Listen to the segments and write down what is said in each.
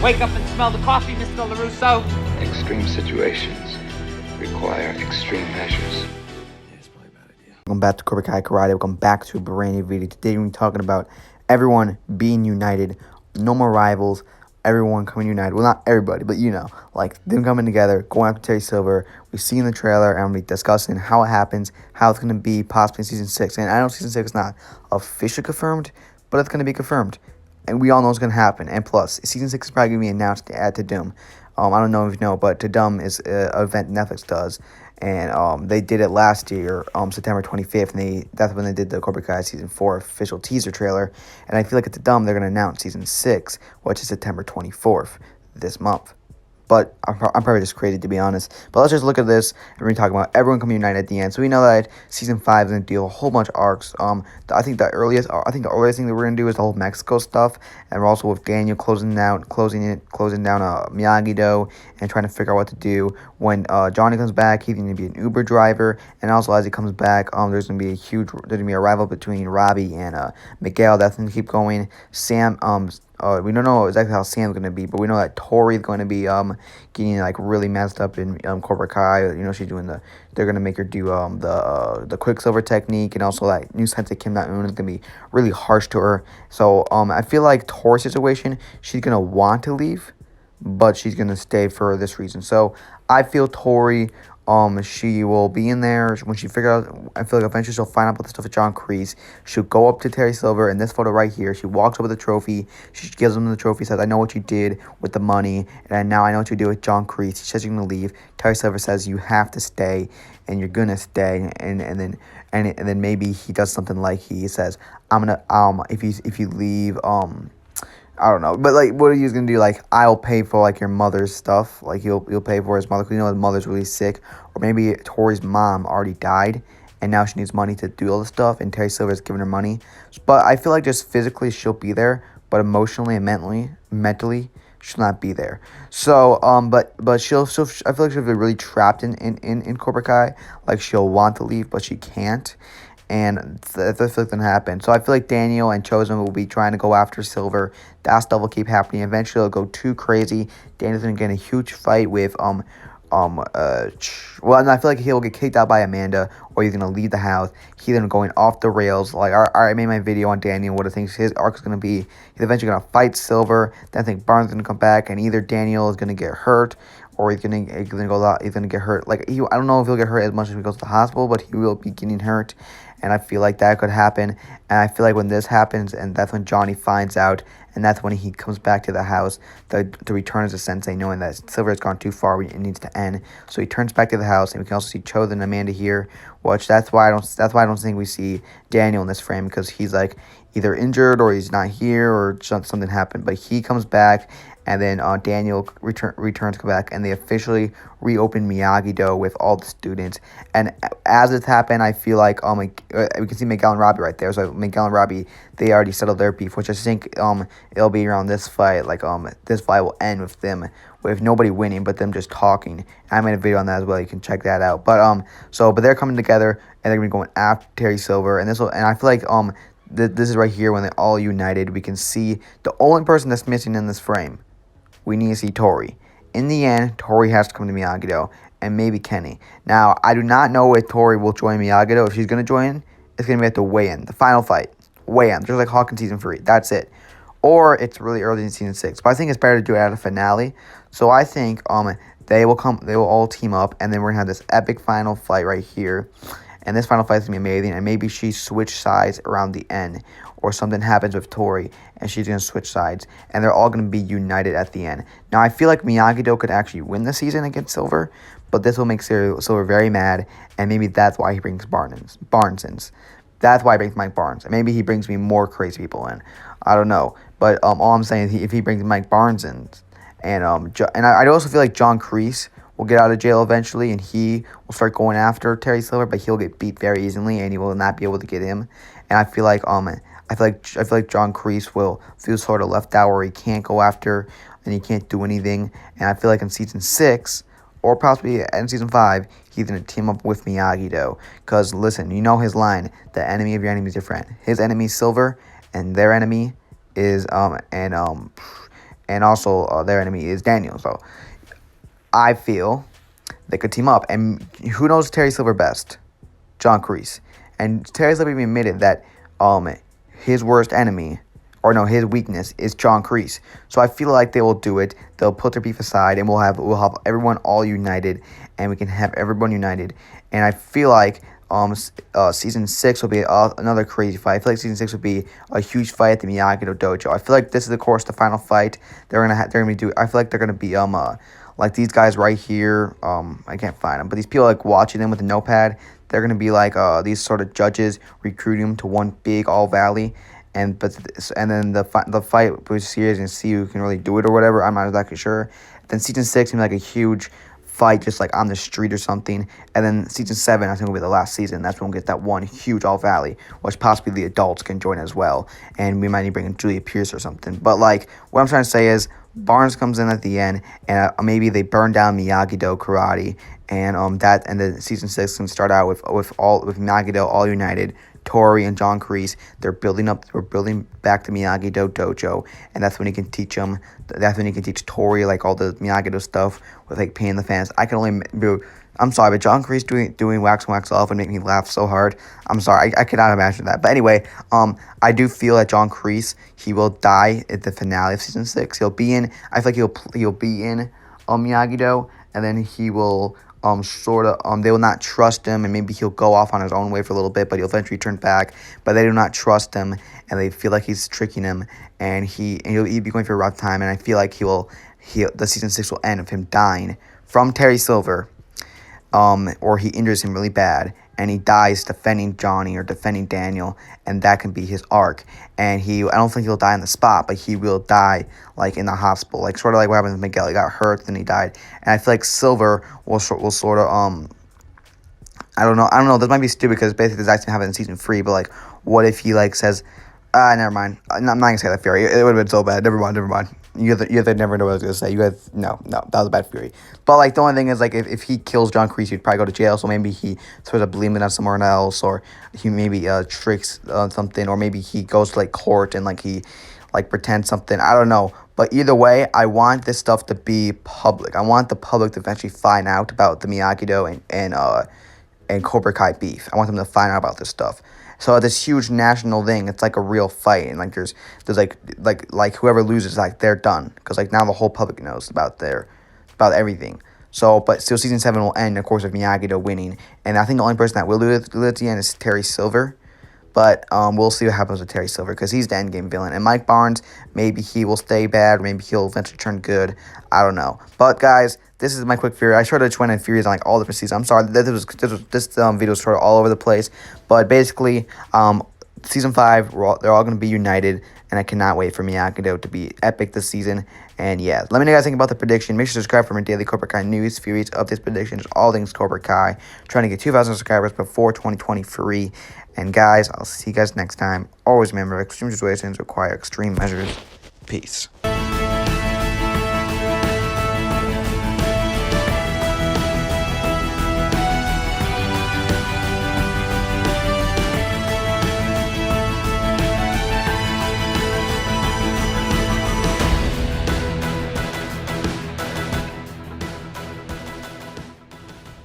Wake up and smell the coffee, Mr. LaRusso. Extreme situations require extreme measures. Welcome back to Cobra Kai Karate. Welcome back to a brand new video. Today we're talking about everyone being united, no more rivals, everyone coming united. Well, not everybody, but you know, like them coming together, going after Terry Silver. We see in the trailer, and we'll be discussing how it happens, how it's going to be possibly in Season 6. And I know Season 6 is not officially confirmed, but it's going to be confirmed. And we all know it's going to happen. And plus, Season 6 is probably going to be announced to add to Doom. I don't know if you know, but To Dumb is an event Netflix does. And they did it last year, September 25th. And that's when they did the Cobra Kai Season 4 official teaser trailer. And I feel like at To Dumb, they're going to announce Season 6, which is September 24th this month. But I'm probably just crazy, to be honest. But let's just look at this, and we're talking about everyone coming united at the end. So we know that Season 5 is going to deal a whole bunch of arcs. I think the earliest thing that we're going to do is the whole Mexico stuff. And we're also with Daniel closing down Miyagi-Do and trying to figure out what to do. When Johnny comes back, he's going to be an Uber driver. And also as he comes back, there's going to be a rival between Robbie and Miguel. That's going to keep going. Sam, we don't know exactly how Sam's going to be, but we know that Tori's going to be getting like really messed up in Cobra Kai. You know, she's doing they're going to make her do the Quicksilver technique, and also that new Sensei Kim Na-eun is going to be really harsh to her. So I feel like Tori's situation, she's going to want to leave, but she's going to stay for this reason. So I feel Tori, she will be in there when she figures out. I feel like eventually she'll find out about the stuff with John Kreese. She'll go up to Terry Silver in this photo right here. She walks up with the trophy. She gives him the trophy, says, "I know what you did with the money, and now I know what you did with John Kreese." She says you're gonna leave. Terry Silver says you have to stay, and you're gonna stay. And then maybe he does something like he says, "I'm gonna if you leave I don't know, but like, what are you gonna do? Like, I'll pay for like your mother's stuff. Like, you'll pay for his mother, because you know his mother's really sick, or maybe Tori's mom already died, and now she needs money to do all this stuff, and Terry Silver's giving her money. But I feel like just physically she'll be there, but emotionally and mentally she'll not be there. So but she'll I feel like she'll be really trapped in Cobra Kai. Like, she'll want to leave, but she can't. And that's what's going to happen. So I feel like Daniel and Chosen will be trying to go after Silver. That stuff will keep happening. Eventually, it'll go too crazy. Daniel's going to get in a huge fight with well, and I feel like he'll get kicked out by Amanda, or he's going to leave the house. He's then going off the rails. Like, I made my video on Daniel, what I think his arc is going to be. He's eventually going to fight Silver. Then I think Barnes is going to come back, and either Daniel is going to get hurt, or he's gonna get hurt. Like, I don't know if he'll get hurt as much as he goes to the hospital, but he will be getting hurt. And I feel like that could happen. And I feel like when this happens, and that's when Johnny finds out, and that's when he comes back to the house to return as a sensei, knowing that Silver has gone too far, it needs to end. So he turns back to the house, and we can also see Chosen and Amanda here. Which that's why I don't think we see Daniel in this frame, because he's like either injured or he's not here, or something happened. But he comes back. And then Daniel returns back, and they officially reopen Miyagi-Do with all the students. And as it's happened, I feel like we can see Miguel and Robbie right there. So Miguel and Robbie, they already settled their beef, which I think it'll be around this fight. Like this fight will end with them, with nobody winning, but them just talking. I made a video on that as well. You can check that out. But but they're coming together, and they're gonna be going after Terry Silver. And I feel like this is right here when they're all united. We can see the only person that's missing in this frame. We need to see Tori. In the end, Tori has to come to Miyagi-Do, and maybe Kenny. Now, I do not know if Tori will join Miyagi-Do. If she's going to join, it's going to be at the weigh-in, the final fight. Weigh-in, just like Hawk in Season 3. That's it. Or it's really early in Season 6. But I think it's better to do it at a finale. So I think they will all team up, and then we're going to have this epic final fight right here. And this final fight is going to be amazing, and maybe she switch sides around the end, or something happens with Tori, and she's going to switch sides, and they're all going to be united at the end. Now, I feel like Miyagi-Do could actually win the season against Silver, but this will make Silver very mad, and maybe that's why he brings Barnes in. That's why he brings Mike Barnes, and maybe he brings me more crazy people in. I don't know, but all I'm saying is if he brings Mike Barnes in, and I also feel like John Kreese will get out of jail eventually, and he will start going after Terry Silver, but he'll get beat very easily, and he will not be able to get him. And I feel like John Kreese will feel sort of left out, where he can't go after and he can't do anything. And I feel like in Season 6, or possibly in Season 5, he's going to team up with Miyagi-Do. Because, listen, you know his line, the enemy of your enemy is your friend. His enemy is Silver, and their enemy is, and and also their enemy is Daniel. So I feel they could team up. And who knows Terry Silver best? John Kreese. And Terry Silver even admitted that his worst enemy, or no, his weakness is John Kreese. So I feel like they will do it. They'll put their beef aside, and we'll have everyone all united, and we can have everyone united. And I feel like season 6 will be another crazy fight. I feel like season 6 will be a huge fight at the Miyagi-Do dojo. I feel like this is, of course, the final fight. They're gonna be do. I feel like they're gonna be like these guys right here. I can't find them, but these people like watching them with a notepad. They're gonna be like these sort of judges recruiting them to one big all valley. And then the fight was serious and see who can really do it or whatever. I'm not exactly sure. Then season 6 gonna be like a huge fight just like on the street or something. And then season 7 I think will be the last season. That's when we'll get that one huge all valley, which possibly the adults can join as well. And we might need to bring in Julia Pierce or something. But like what I'm trying to say is Barnes comes in at the end, and maybe they burn down Miyagi-Do karate, and then season 6 can start out with Miyagi-Do all united. Tori and John Kreese, we're building back the Miyagi-Do dojo, and that's when he can teach them. That's when he can teach Tori like all the Miyagi-Do stuff with like paying the fans. I'm sorry, but John Kreese doing wax on wax off would make me laugh so hard. I'm sorry, I cannot imagine that. But anyway, I do feel that John Kreese, he will die at the finale of season 6. He'll be in. I feel like he'll be in Miyagi-Do, and then he will they will not trust him, and maybe he'll go off on his own way for a little bit, but he'll eventually turn back. But they do not trust him, and they feel like he's tricking him, and he'll be going through a rough time. And I feel like the season 6 will end with him dying from Terry Silver, or he injures him really bad, and he dies defending Johnny or defending Daniel, and that can be his arc. And I don't think he'll die on the spot, but he will die like in the hospital, like sort of like what happened with Miguel. He got hurt, then he died. And I feel like Silver will sort of I don't know. This might be stupid because basically this actually happened in season 3. But like, what if he like says, never mind. I'm not gonna say that theory. It would have been so bad. Never mind. You guys never know what I was gonna say. You guys, no, that was a bad theory. But like the only thing is like if he kills John Kreese, he'd probably go to jail. So maybe he sort of blames it on someone else, or he maybe tricks something, or maybe he goes to like court and like he like pretends something. I don't know. But either way, I want this stuff to be public. I want the public to eventually find out about the Miyagi-Do and Cobra Kai beef. I want them to find out about this stuff. So this huge national thing, it's like a real fight, and like there's like whoever loses, like they're done, because like now the whole public knows about everything. So, but still, season 7 will end, of course, with Miyagi-Do winning, and I think the only person that will lose at the end is Terry Silver. But we'll see what happens with Terry Silver, because he's the endgame villain. And Mike Barnes, maybe he will stay bad, maybe he'll eventually turn good. I don't know. But guys, this is my quick theory. I sort of just went in theories on like all different seasons. I'm sorry, this video was sort of all over the place. But basically, season 5, they're all going to be united, and I cannot wait for Miyagi-Do to be epic this season. And yeah, let me know what you guys think about the prediction. Make sure to subscribe for my daily Cobra Kai news, theories, updates, predictions, all things Cobra Kai. Trying to get 2,000 subscribers before 2023. And guys, I'll see you guys next time. Always remember, extreme situations require extreme measures. Peace.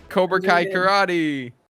Cobra Kai karate.